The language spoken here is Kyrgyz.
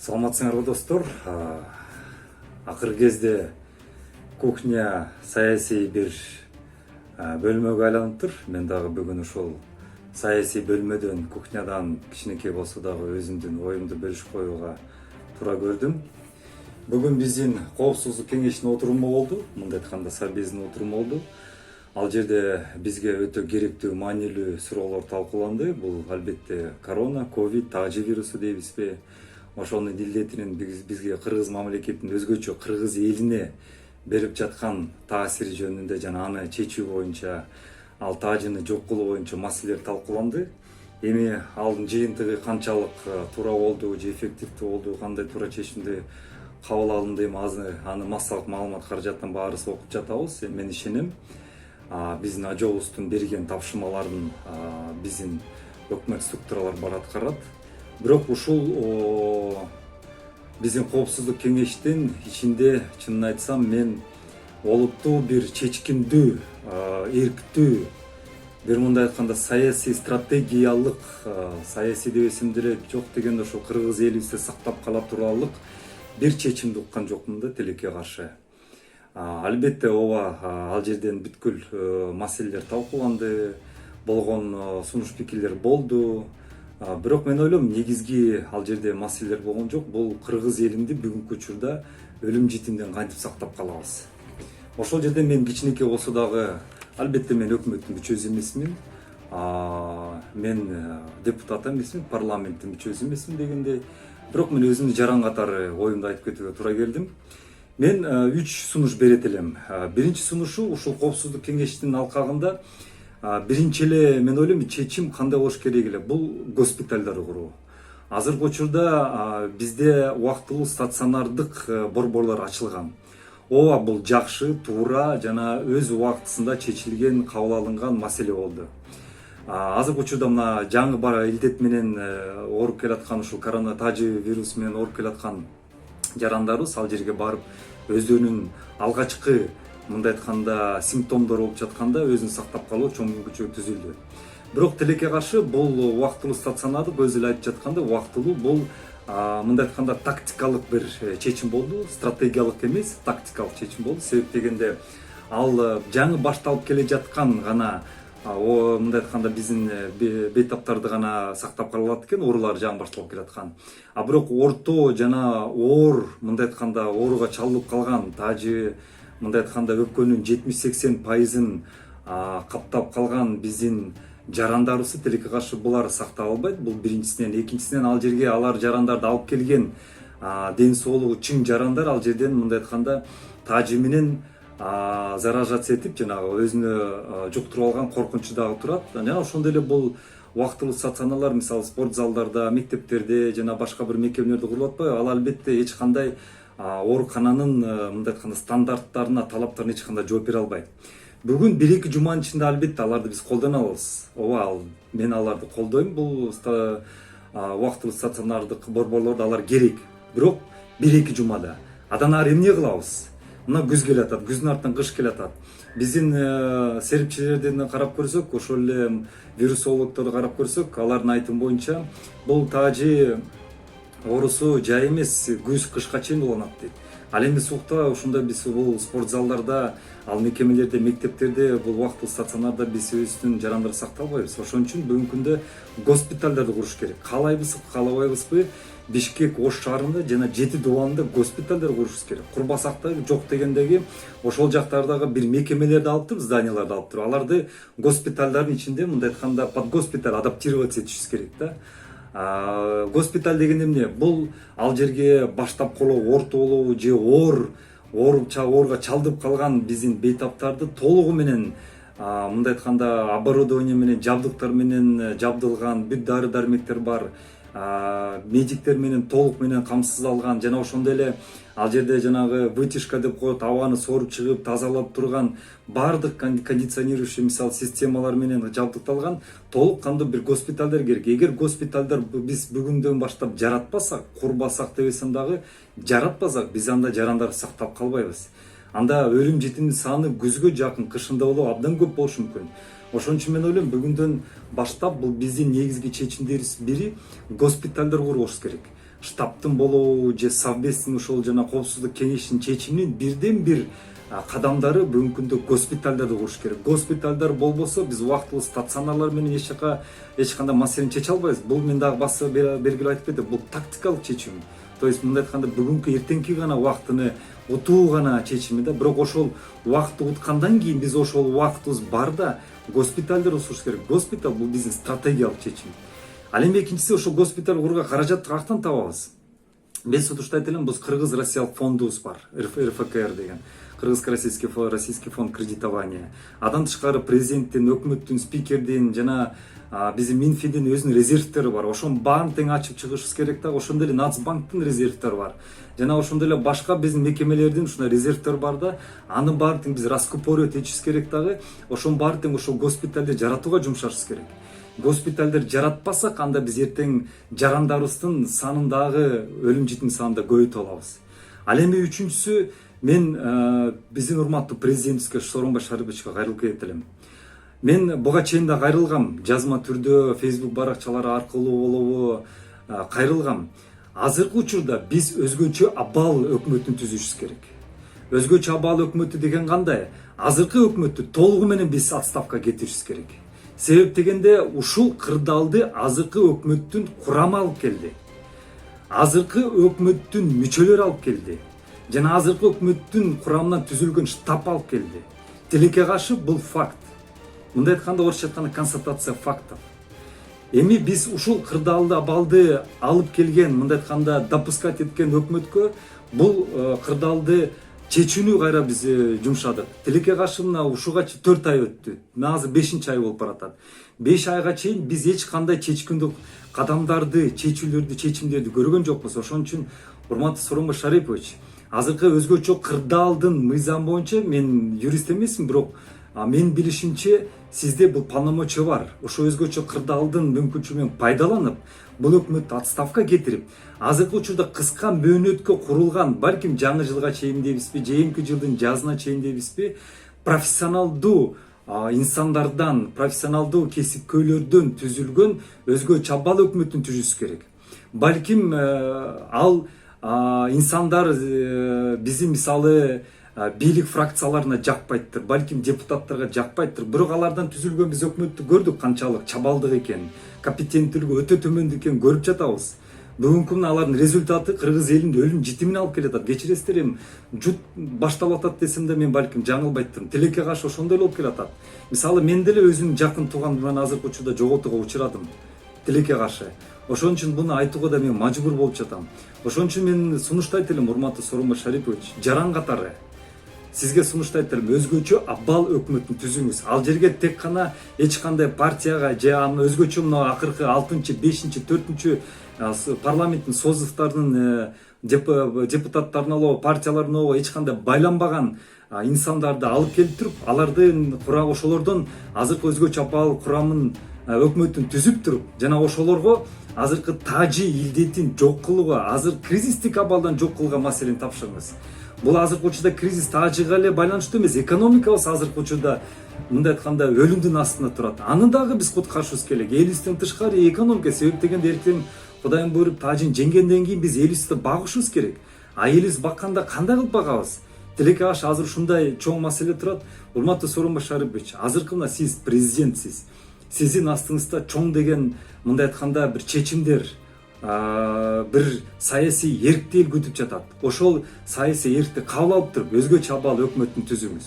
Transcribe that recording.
Саламатсыңарбы достор. Акыркы кезде кухня саясий бир бөлмөгө айланыптыр. Мен дагы бүгүн ушул саясий бөлмөдөн, кухнядан кичинекей болсо дагы өзүмдүн оюмду бөлүшүп коюуга туура көрдүм. Бүгүн биздин коопсуздук кеңешинин отуруму болду. Мындай айтканда Совбездин отуруму болду. Ал жерде бизге өтө керектүү, маанилүү суроолор талкууланды. Бул албетте корона, ковид, тажы вирусу дейбизби? Ошонун илдетинин бизге кыргыз мамлекетинин өзгөчө кыргыз элине берип жаткан таасири жөнүндө жана аны чечүү боюнча, ал таажыны жок кылуу боюнча маселелер талкууланды. Эми алдын жыйынтыгы канчалык туура болду же эффективдүү болду, кандай туура чечимди кабыл алынды, аны массалык маалымат каражаттан баарыбыз окуп жатабыз. Мен ишенем, биздин ажообуздун берген тапшырмаларын биздин өкмөт структуралары бар аткарат. Бирок ушул биздин коопсуздук кеңештин ичинде, чынын айтсам, мен олуттуу бир чечкиндүү, эрктүү, бир мындай айтканда саясий стратегиялык, саясий дебесем деле жок дегенде ошо кыргыз элибизде сактап кала турарлык бир чечимди уккан жокмун да тилекке каршы. Албетте ооба, ал жерден бүткүл маселелер талкууланды, болгон сунуш пикирлер болду. Бирок мен ойлойм, негизги ал жерде маселелер болгон жок. Бул кыргыз элинди бүгүнкү учурда өлүм житимден кантип сактап калабыз. Ошол жерде мен кичинекей болсо дагы, албетте мен өкмөттүн мүчөсү эмесмин. Мен депутат эмесмин, парламенттин мүчөсү эмесмин дегендей. Бирок мен өзүмдү жаран катары оюмду айтып кетүүгө туура келдим. Мен 3 сунуш берет элем. Биринчи сунушу ушул коопсуздук кеңештин алкагында биринчи эле мен ойлойм чечим кандай болуш керек эле, бул госпитальдарды куруу. Азыркы учурда бизде убактылуу стационардык борборлор ачылган. Ооба, бул жакшы, туура жана өз убактысында чечилген, кабыл алынган маселе болду. Азыркы учурда мына жаңы бар илдет менен ооруп келаткан, ушул корона тажы вирусу менен ооруп келаткан жарандарыбыз ал жерге барып өздөрүнүн алгачкы, мындай айтканда, симптомдор болуп жатканда өзүн сактап калуу чоң мүмкүнчүлүк түзүлдү. Бирок тилекке каршы бул убактылуу стационардык, өзү эле айтып жаткандай, убактылуу бул мындай айтканда тактикалык бир чечим болду, стратегиялык эмес, тактикалык чечим болду. Себеп дегенде ал жаңы башталып келе жаткан гана, мындай айтканда биздин бейтаптарды гана сактап кала алат экен, оорулар жаңы башталып келаткан. Бирок орто жана оор, мындай айтканда ооруга чалдыгып калган, тажы мындай айтканда өпкөнүн 70-80%-ын каптап калган биздин жарандарыбызды тилекке каршы булар сактап албайт. Бул биринчисинен, экинчисинен ал жерге алар жарандарды алып келген ден соолугу чың жарандар ал жерден мындай айтканда тажы менен заражаться этип, жанагы өзүнө жуктуруп алган коркунучу дагы турат. Жана ошондой эле бул убактылуу стационарлар, мисалы спорт залдарда, мектептерде жана башка бир мекемелерде курулуп атпайбы? Ал албетте эч кандай оорукананын мындай айтканда стандарттарына, талаптарына эч кандай жооп бере албайт. Бүгүн 1-2 жуманын ичинде албетте аларды биз колдоно алабыз. Ооба, мен аларды колдойм. Бул убактылуу стационардык борборлордо алар керек. Бирок 1-2 жумада. Андан ары эмне кылабыз? Мына күз келатат, күздүн артынан кыш келатат. Биздин серепчилерден карап көрсөк, ошол эле вирусологдорду карап көрсөк, алардын айтымы боюнча бул тажы оорусу жай эмес, күз-кышка чейин уланат дейт. Ал эми суукта ушундай биз бул спорт залдарда, ал мекемелерде, мектептерде, бул убактылуу стационарда биз өзүбүздүн жарандарды сактай албайбыз. Ошон үчүн бүгүнкү күндө госпитальдарды куруш керек. Каалайбыз, каалабайбызбы? Бишкек, Ош шаарында жана 7 дубалында госпитальдар курушубуз керек. Курбасакта жок дегендеги ошол жактардагы бир мекемелерди алып туруп, зданияларды алып туруп, аларды госпитальдардын ичинде мындай айтканда под госпиталь адаптироваться этишибиз керек да. Госпиталь деген эмне? Бул ал жерге баштапкылоо, ортолоо же ооруга чалдыгып калган биздин бейтаптарды толугу менен мындай айтканда оборудование менен, жабдыктар менен жабдылган, бүт дары-дармектер бар, медиктер менен толук менен камсыз алган, жана ошондой эле ал жерде жанагы вытяжка деп коет, абаны соруп чыгып тазалап турган баардык кондиционирующий мисалы системалар менен жабдыкталган толук кандуу бир госпитальдар керек. Эгер госпитальдар биз бүгүндөн баштап жаратпасак, курбасак дебесем дагы жаратпасак, биз анда жарандарды сактап калбайбыз. Анда өлүм житимдин саны күзгө жакын, кышында болуп абдан көп болушу мүмкүн. Ошон үчүн мен ойлойм, бүгүндөн баштап бул биздин негизги чечимдерибиздин бири госпитальдар курушубуз керек. штабтын болобу же совбездин ошол жана коопсуздук кеңешинин чечиминин бирден бир кадамдары бүгүнкү күндө госпиталдарды куруш керек. Госпиталдар болбосо биз убактылуу стационарлар менен эч кандай маселени чече албайбыз. Бул мен дагы баса бергиле айтып кетем, бул тактикалык чечим. То есть мындай айтканда бүгүнкү эртеңки гана убактыны утуу гана чечими да. Бирок ошол убакытты уткандан кийин биз ошол убактыбыз барда госпиталдар ачыш керек. Госпиталь бул биздин стратегиялык чечим. Ал эми экинчиси, ошол госпиталь курууга каражатты каяктан табабыз? Мен сутуштайт элем, бул кыргыз-россиялык фондубуз бар, РФКР деген. Кыргызско-российский фонд кредитования. Адан тышкары президенттин, өкмөттүн, спикердин жана биздин Минфиндин өзүнүн резервтери бар. Ошонун баарын тең ачып чыгышыбыз керек да. Ошондой эле Нацбанктын резервтери бар. Жана ошондой эле башка биздин мекемелердин ушундай резервтери бар да. Анын баарын тең биз раскупоривать этишибиз керек дагы. Ошонун баарын тең ошол госпиталды жаратууга жумшашыбыз керек. Госпиталдар жаратпасак, анда биз эртең жарандарыбыздын санын дагы, өлүм житим санын да көбөйтүп алабыз. Ал эми үчүнчүсү, мен биздин урматтуу президентибизге Сооронбай Шариповичке кайрылып кетет элем. Мен буга чейин да кайрылгам, жазма түрдө Facebook баракчалары аркылуу болобу кайрылгам. Азыркы учурда биз өзгөчө абал өкмөтүн түзүшүбүз керек. Өзгөчө абал өкмөтү деген кандай? Азыркы өкмөттү толугу менен биз отставкага кетиришибиз керек. Себеп дегенде ушул кырдаалды азыркы өкмөттүн курамы алып келди. Азыркы өкмөттүн мүчөлөрү алып келди. Жана азыркы өкмөттүн курамынан түзүлгөн штаб алып келди. Тилекке каршы бул факт. Мындай айтканда, орусча айтканда, констатация фактов. Эми биз ушул кырдаалды абалды алып келген, мындай айтканда, допускать эткен өкмөткө бул кырдаалды чечүүнү кайра биз жумшадык. Тилекке каршы мына ушуга 4 ай өттү. Мына азыр 5-ай болуп баратат. 5 айга чейин биз эч кандай чечкиндик кадамдарды, чечүүлөрдү, чечимдерди көргөн жокпуз. Ошон үчүн урматтуу Сооронбай Шарипович, азыркы өзгөчө кырдаалдын мыйзам боюнча, мен юрист эмесмин, бирок мен билишимче сизде бул полномочия бар. Ошо өзгөчө кырдаалдын мүмкүнчүлүгү менен пайдаланып, бул өкмөттү отставка кетирип, азыркы учурда кыска мөөнөткө курулган, балким жаңы жылга чейин дейбизби, жээнки жылдын жазына чейин дейбизби, профессионалдуу инсандардан, профессионалдуу кесипкөйлөрдөн түзүлгөн өзгөчө абал өкмөтүн түзүшүбүз керек. Балким ал инсандар биздин мисалы бийлик фракцияларына жакпайттыр, балким депутаттарга жакпайттыр. Бирок алардан түзүлгөн биз өкмөттү көрдүк, канчалык чабалдык экен, компетенттүүлүгү өтө төмөн экенин көрүп жатабыз. Бүгүнкү күнү алардын результаты кыргыз элинин өлүм житимине алып келатат. Кечиресиздер, эми жут башталып атат десем да мен балким жаңылбайттырмын. Тилекке каршы ошондой эле болуп келатат. Мисалы мен деле өзүмдүн жакын туугандымдан азыркы учурда жоготууга учурадым. Тилекке каршы. Ошон үчүн буну айтууга да мен мажбур болуп жатам. Ошон үчүн мен сунуштайт элем, урматтуу Сооронбай Шарипович, жаран катары сизге сунуштайт элем, өзгөчө абал өкмөтүн түзүңүз. Ал жерге тек гана эч кандай партияга же өзгөчө мына акыркы 6-чы, 5-чи, 4-чү парламенттин созывтарынын депутаттарына болобу, партияларына болобу эч кандай байланбаган инсандарды алып келип туруп, алардын ошолордон азыркы өзгөчө абал курамын, өкмөтүн түзүп туруп, жана ошолорго азыркы тажи илдетин жок кылууга, азыр кризистик абалдан жок кылууга маселени тапшырыңыз. Бул азыркы учурда кризис тажыга эле байланыштуу эмес, экономикабыз азыркы учурда мындай айтканда өлүмдүн астында турат. Аны дагы биз куткарышыбыз керек. Элибизден тышкары экономика, себеп дегенде эртең Кудайым буйруп тажин жеңгенден кийин биз элибизди багышыбыз керек. А элибиз бакканда кандай кылып багабыз? Тилекке каршы азыр ушундай чоң маселе турат. Урматтуу Сооронбай Шарипович, азыркы мына сиз президентсиз. Сиздин астыңызда чоң деген мындай айтканда бир чечимдер, бир саясий эркти эл күтүп жатат. Ошол саясий эркти кабыл алып туруп, өзгөчө абал өкмөтүн түзүңүз.